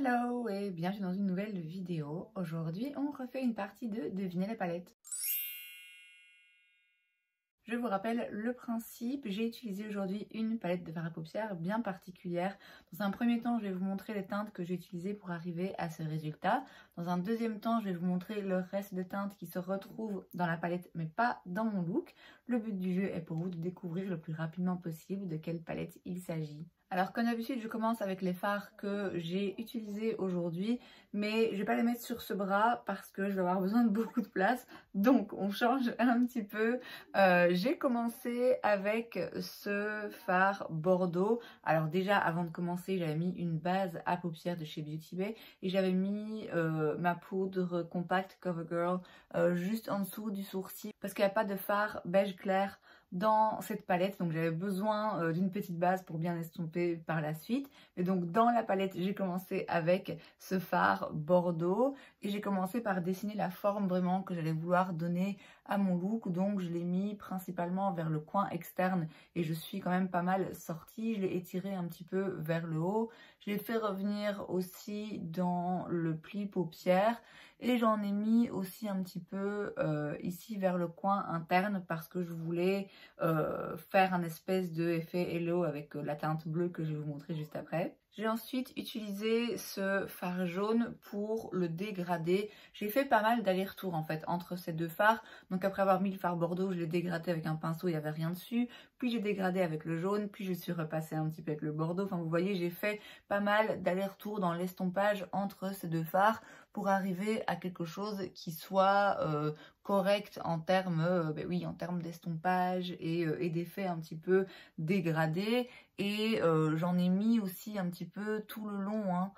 Hello et bienvenue dans une nouvelle vidéo. Aujourd'hui, on refait une partie de Devinez la palette. Je vous rappelle le principe, j'ai utilisé aujourd'hui une palette de fard à paupières bien particulière. Dans un premier temps, je vais vous montrer les teintes que j'ai utilisées pour arriver à ce résultat. Dans un deuxième temps, je vais vous montrer le reste des teintes qui se retrouvent dans la palette mais pas dans mon look. Le but du jeu est pour vous de découvrir le plus rapidement possible de quelle palette il s'agit. Alors comme d'habitude, je commence avec les fards que j'ai utilisés aujourd'hui, mais je vais pas les mettre sur ce bras parce que je vais avoir besoin de beaucoup de place. Donc on change un petit peu. J'ai commencé avec ce fard Bordeaux. Alors déjà avant de commencer, j'avais mis une base à paupières de chez Beauty Bay et j'avais mis ma poudre compacte CoverGirl juste en dessous du sourcil parce qu'il n'y a pas de fard beige clair dans cette palette, donc j'avais besoin d'une petite base pour bien estomper par la suite. Et donc dans la palette, j'ai commencé avec ce fard Bordeaux et j'ai commencé par dessiner la forme vraiment que j'allais vouloir donner à mon look. Donc je l'ai mis principalement vers le coin externe et je suis quand même pas mal sortie. Je l'ai étiré un petit peu vers le haut. Je l'ai fait revenir aussi dans le pli paupière et j'en ai mis aussi un petit peu ici vers le coin interne parce que je voulais faire un espèce de effet halo avec la teinte bleue que je vais vous montrer juste après. J'ai ensuite utilisé ce fard jaune pour le dégrader. J'ai fait pas mal d'allers-retours en fait entre ces deux fards. Donc après avoir mis le fard Bordeaux, je l'ai dégradé avec un pinceau, il n'y avait rien dessus. Puis j'ai dégradé avec le jaune, puis je suis repassée un petit peu avec le Bordeaux. Enfin vous voyez, j'ai fait pas mal d'allers-retours dans l'estompage entre ces deux fards pour arriver à quelque chose qui soit correct en termes en termes d'estompage et d'effets un petit peu dégradés. Et j'en ai mis aussi un petit peu tout le long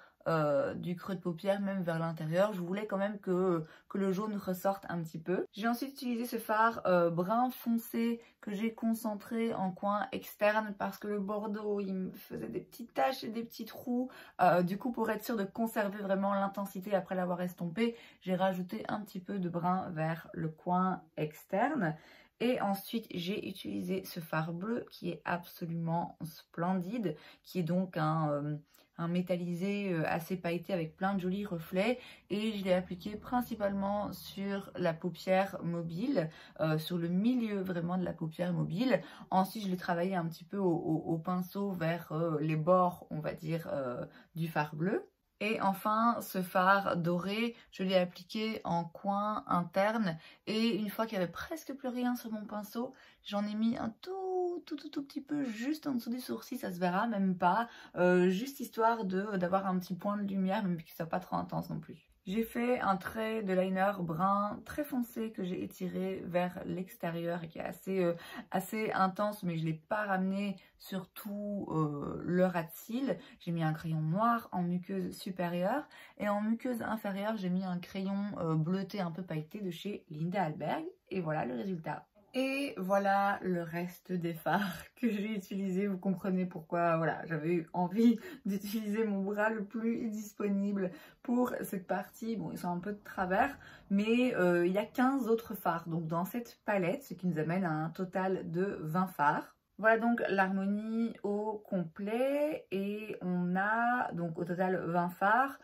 du creux de paupière, même vers l'intérieur. Je voulais quand même que le jaune ressorte un petit peu. J'ai ensuite utilisé ce fard brun foncé que j'ai concentré en coin externe parce que le Bordeaux, il me faisait des petites taches et des petits trous. Du coup, pour être sûr de conserver vraiment l'intensité après l'avoir estompé, j'ai rajouté un petit peu de brun vers le coin externe. Et ensuite, j'ai utilisé ce fard bleu qui est absolument splendide, qui est donc un métallisé assez pailleté avec plein de jolis reflets. Et je l'ai appliqué principalement sur la paupière mobile, sur le milieu vraiment de la paupière mobile. Ensuite, je l'ai travaillé un petit peu au pinceau vers les bords, on va dire, du fard bleu. Et enfin, ce fard doré, je l'ai appliqué en coin interne et une fois qu'il n'y avait presque plus rien sur mon pinceau, j'en ai mis un tout petit peu juste en dessous du sourcil, ça se verra même pas, juste histoire d'avoir un petit point de lumière, même que ça soit pas trop intense non plus. J'ai fait un trait de liner brun très foncé que j'ai étiré vers l'extérieur et qui est assez intense, mais je ne l'ai pas ramené sur tout le ras de cils. J'ai mis un crayon noir en muqueuse supérieure et en muqueuse inférieure, j'ai mis un crayon bleuté un peu pailleté de chez Linda Alberg et voilà le résultat. Et voilà le reste des fards que j'ai utilisés. Vous comprenez pourquoi voilà, j'avais eu envie d'utiliser mon bras le plus disponible pour cette partie. Bon, ils sont un peu de travers, mais il y a 15 autres fards donc dans cette palette, ce qui nous amène à un total de 20 fards. Voilà donc l'harmonie au complet et on a donc au total 20 fards.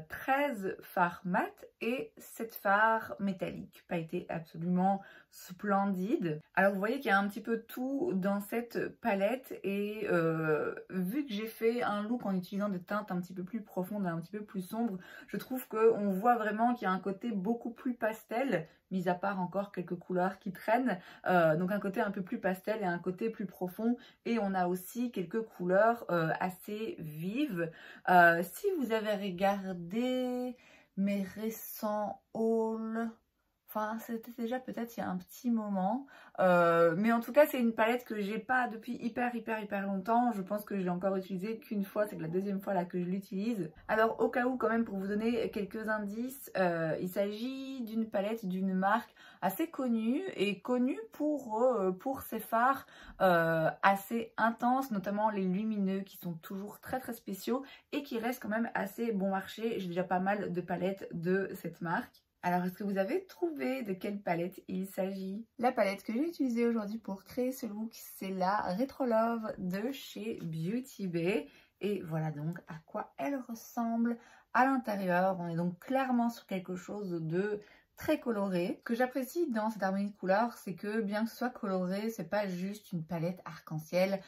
13 fards mat et 7 fards métalliques, pailletés absolument splendides. Alors vous voyez qu'il y a un petit peu tout dans cette palette et vu que j'ai fait un look en utilisant des teintes un petit peu plus profondes et un petit peu plus sombres, je trouve qu'on voit vraiment qu'il y a un côté beaucoup plus pastel, mis à part encore quelques couleurs qui traînent, donc un côté un peu plus pastel et un côté plus profond et on a aussi quelques couleurs assez vives. Si vous avez regardé mes récents hauls, enfin c'était déjà peut-être il y a un petit moment, mais en tout cas c'est une palette que j'ai pas depuis hyper longtemps. Je pense que je l'ai encore utilisée qu'une fois, c'est la deuxième fois là que je l'utilise. Alors au cas où quand même pour vous donner quelques indices, il s'agit d'une palette d'une marque assez connue et connue pour ses fards assez intenses, notamment les lumineux qui sont toujours très spéciaux et qui restent quand même assez bon marché. J'ai déjà pas mal de palettes de cette marque. Alors, est-ce que vous avez trouvé de quelle palette il s'agit? La palette que j'ai utilisée aujourd'hui pour créer ce look, c'est la Retro Love de chez Beauty Bay. Et voilà donc à quoi elle ressemble à l'intérieur. On est donc clairement sur quelque chose de très coloré. Ce que j'apprécie dans cette harmonie de couleurs, c'est que bien que ce soit coloré, c'est pas juste une palette arc-en-ciel,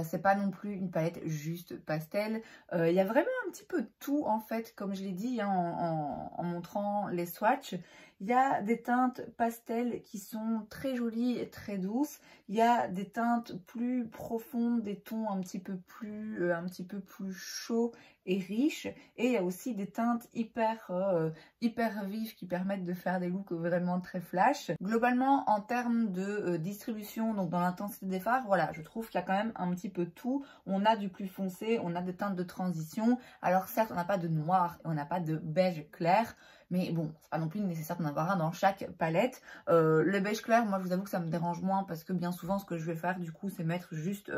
c'est pas non plus une palette juste pastel. Il y a vraiment un petit peu de tout en fait, comme je l'ai dit hein, en montrant les swatchs. Il y a des teintes pastel qui sont très jolies et très douces. Il y a des teintes plus profondes, des tons un petit peu plus chauds et riches. Et il y a aussi des teintes hyper vives qui permettent de faire des looks vraiment très flash. Globalement, en termes de distribution, donc dans l'intensité des fards, voilà, je trouve qu'il y a quand même un petit peu tout. On a du plus foncé, on a des teintes de transition. Alors certes, on n'a pas de noir et on n'a pas de beige clair. Mais bon, c'est pas non plus nécessaire d'en avoir un dans chaque palette. Le beige clair, moi je vous avoue que ça me dérange moins parce que bien souvent ce que je vais faire du coup c'est mettre juste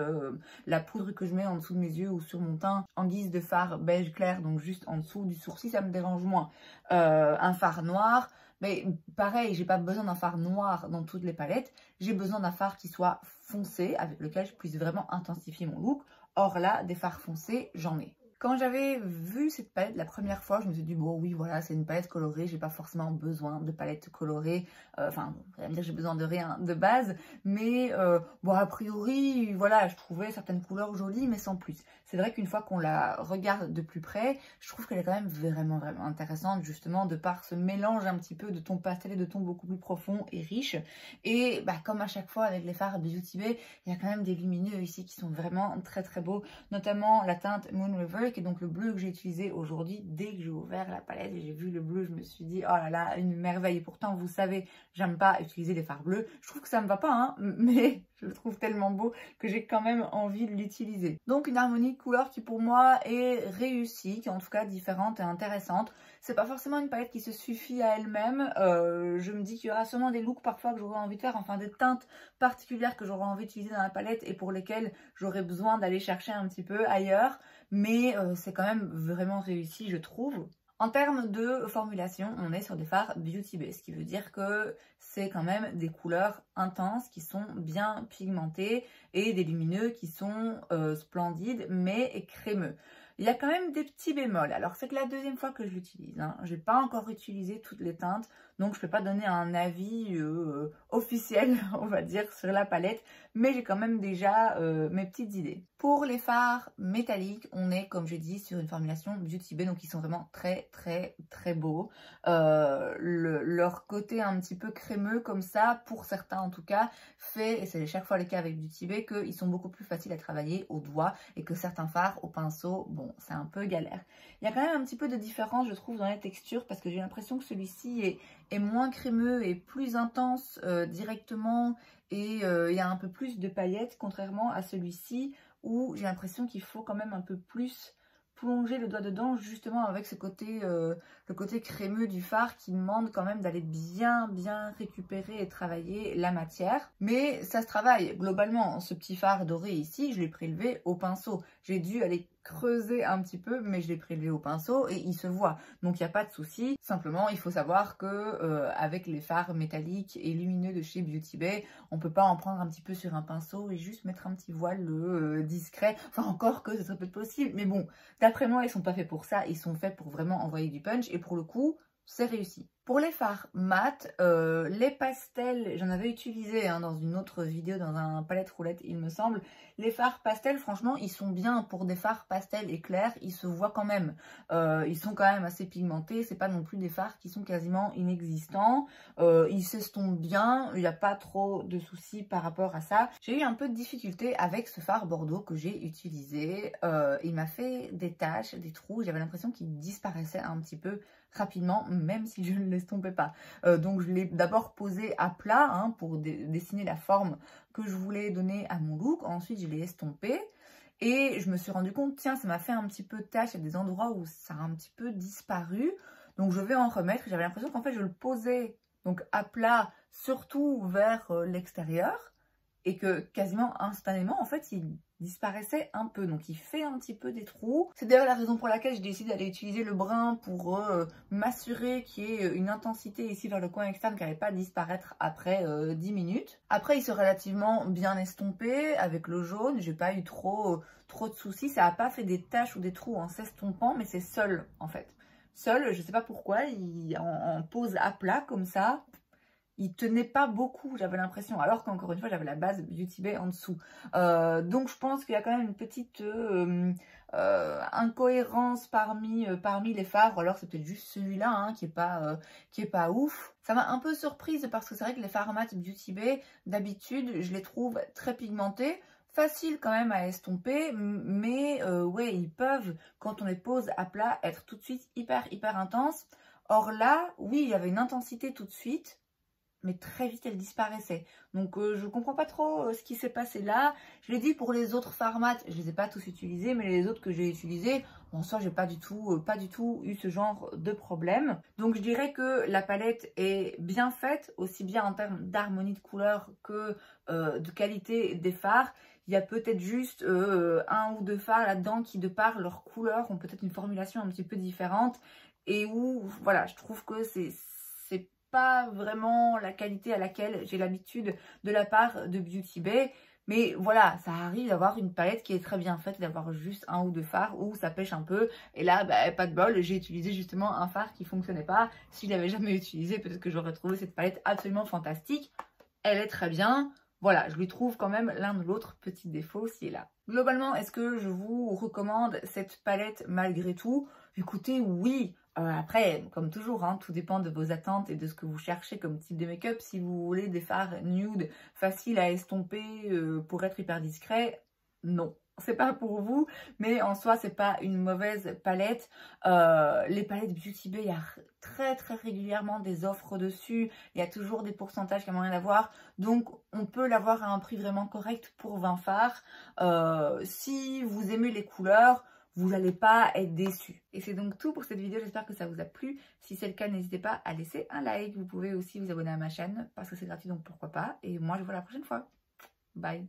la poudre que je mets en dessous de mes yeux ou sur mon teint en guise de fard beige clair, donc juste en dessous du sourcil, ça me dérange moins. Un fard noir, mais pareil, j'ai pas besoin d'un fard noir dans toutes les palettes, j'ai besoin d'un fard qui soit foncé avec lequel je puisse vraiment intensifier mon look. Or là, des fards foncés, j'en ai. Quand j'avais vu cette palette la première fois, je me suis dit, bon oui, voilà, c'est une palette colorée, j'ai pas forcément besoin de palette colorée, enfin, vous allez me dire que j'ai besoin de rien de base, mais bon, a priori, voilà, je trouvais certaines couleurs jolies, mais sans plus. C'est vrai qu'une fois qu'on la regarde de plus près, je trouve qu'elle est quand même vraiment intéressante, justement, de par ce mélange un petit peu de tons pastel et de tons beaucoup plus profonds et riches. Et bah, comme à chaque fois avec les fards Beauty Bay, il y a quand même des lumineux ici qui sont vraiment très beaux, notamment la teinte Moon River, qui est donc le bleu que j'ai utilisé aujourd'hui. Dès que j'ai ouvert la palette et j'ai vu le bleu, je me suis dit, oh là là, une merveille. Et pourtant, vous savez, j'aime pas utiliser des fards bleus. Je trouve que ça me va pas, hein, mais je le trouve tellement beau que j'ai quand même envie de l'utiliser. Donc une harmonie de couleurs qui pour moi est réussie, qui est en tout cas différente et intéressante. C'est pas forcément une palette qui se suffit à elle-même. Je me dis qu'il y aura sûrement des looks parfois que j'aurais envie de faire, enfin des teintes particulières que j'aurais envie d'utiliser dans la palette et pour lesquelles j'aurais besoin d'aller chercher un petit peu ailleurs. Mais c'est quand même vraiment réussi, je trouve. En termes de formulation, on est sur des fards Beauty Bay, ce qui veut dire que c'est quand même des couleurs intenses qui sont bien pigmentées et des lumineux qui sont splendides mais crémeux. Il y a quand même des petits bémols. Alors c'est que la deuxième fois que je l'utilise, hein. Je n'ai pas encore utilisé toutes les teintes, donc je ne peux pas donner un avis officiel, on va dire, sur la palette, mais j'ai quand même déjà mes petites idées. Pour les fards métalliques, on est, comme j'ai dit, sur une formulation Beauty Bay, donc ils sont vraiment très beaux. Leur côté un petit peu crémeux comme ça, pour certains en tout cas, fait, et c'est chaque fois le cas avec Beauty Bay, qu'ils sont beaucoup plus faciles à travailler au doigt et que certains fards au pinceau, bon, c'est un peu galère. Il y a quand même un petit peu de différence, je trouve, dans les textures parce que j'ai l'impression que celui-ci est moins crémeux et plus intense directement et il y a un peu plus de paillettes contrairement à celui-ci où j'ai l'impression qu'il faut quand même un peu plus plonger le doigt dedans justement avec ce côté, le côté crémeux du fard qui demande quand même d'aller bien récupérer et travailler la matière. Mais ça se travaille globalement. Ce petit fard doré ici, je l'ai prélevé au pinceau. J'ai dû aller creuser un petit peu, mais je l'ai prélevé au pinceau et il se voit. Donc il n'y a pas de souci. Simplement, il faut savoir que avec les fards métalliques et lumineux de chez Beauty Bay, on peut pas en prendre un petit peu sur un pinceau et juste mettre un petit voile discret. Enfin, encore que ce serait peut-être possible, mais bon, d'après moi, ils sont pas faits pour ça. Ils sont faits pour vraiment envoyer du punch et pour le coup, c'est réussi. Pour les fards mat, les pastels, j'en avais utilisé hein, dans une autre vidéo, dans un palette roulette il me semble. Les fards pastels, franchement, ils sont bien pour des fards pastels et clairs, ils se voient quand même. Ils sont quand même assez pigmentés, c'est pas non plus des fards qui sont quasiment inexistants. Ils s'estompent bien, il n'y a pas trop de soucis par rapport à ça. J'ai eu un peu de difficulté avec ce fard Bordeaux que j'ai utilisé. Il m'a fait des taches, des trous, j'avais l'impression qu'il disparaissait un petit peu rapidement, même si je ne l'estompais pas. Donc je l'ai d'abord posé à plat hein, pour dessiner la forme que je voulais donner à mon look. Ensuite je l'ai estompé et je me suis rendu compte, tiens, ça m'a fait un petit peu de tache, il y a des endroits où ça a un petit peu disparu. Donc je vais en remettre. J'avais l'impression qu'en fait je le posais donc à plat, surtout vers l'extérieur, et que quasiment instantanément en fait il disparaissait un peu. Donc il fait un petit peu des trous. C'est d'ailleurs la raison pour laquelle j'ai décidé d'aller utiliser le brun pour m'assurer qu'il y ait une intensité ici vers le coin externe qui n'allait pas disparaître après 10 minutes. Après il s'est relativement bien estompé avec le jaune. J'ai pas eu trop de soucis. Ça n'a pas fait des taches ou des trous en s'estompant, mais c'est seul en fait. Seul, je sais pas pourquoi, en pose à plat comme ça, il tenait pas beaucoup, j'avais l'impression, alors qu'encore une fois, j'avais la base Beauty Bay en dessous. Donc je pense qu'il y a quand même une petite incohérence parmi les fards, ou alors c'est peut-être juste celui-là hein, qui est pas ouf. Ça m'a un peu surprise parce que c'est vrai que les fards mat Beauty Bay, d'habitude, je les trouve très pigmentés. Facile quand même à estomper, mais ouais, ils peuvent, quand on les pose à plat, être tout de suite hyper intenses. Or là, oui, il y avait une intensité tout de suite, mais très vite elle disparaissait. Donc je comprends pas trop ce qui s'est passé là. Je l'ai dit pour les autres fards mat, je les ai pas tous utilisés, mais les autres que j'ai utilisés, en soi j'ai pas du tout eu ce genre de problème. Donc je dirais que la palette est bien faite, aussi bien en termes d'harmonie de couleur que de qualité des fards. Il y a peut-être juste un ou deux fards là-dedans qui, de par leur couleur, ont peut-être une formulation un petit peu différente. Et où, voilà, je trouve que c'est pas vraiment la qualité à laquelle j'ai l'habitude de la part de Beauty Bay. Mais voilà, ça arrive d'avoir une palette qui est très bien faite, d'avoir juste un ou deux fards où ça pêche un peu. Et là, bah, pas de bol, j'ai utilisé justement un fard qui fonctionnait pas. Si je l'avais jamais utilisé, peut-être que j'aurais trouvé cette palette absolument fantastique. Elle est très bien. Voilà, je lui trouve quand même l'un ou l'autre petit défaut ci et là. Globalement, est-ce que je vous recommande cette palette malgré tout? Écoutez, oui. Après, comme toujours, hein, tout dépend de vos attentes et de ce que vous cherchez comme type de make-up. Si vous voulez des fards nude faciles à estomper pour être hyper discret, non. C'est pas pour vous, mais en soi, c'est pas une mauvaise palette. Les palettes Beauty Bay, il y a très régulièrement des offres dessus. Il y a toujours des pourcentages qu'il y a moyen d'avoir. Donc, on peut l'avoir à un prix vraiment correct pour 20 fards. Si vous aimez les couleurs, vous n'allez pas être déçus. Et c'est donc tout pour cette vidéo, j'espère que ça vous a plu. Si c'est le cas, n'hésitez pas à laisser un like. Vous pouvez aussi vous abonner à ma chaîne parce que c'est gratuit, donc pourquoi pas. Et moi, je vous vois la prochaine fois. Bye.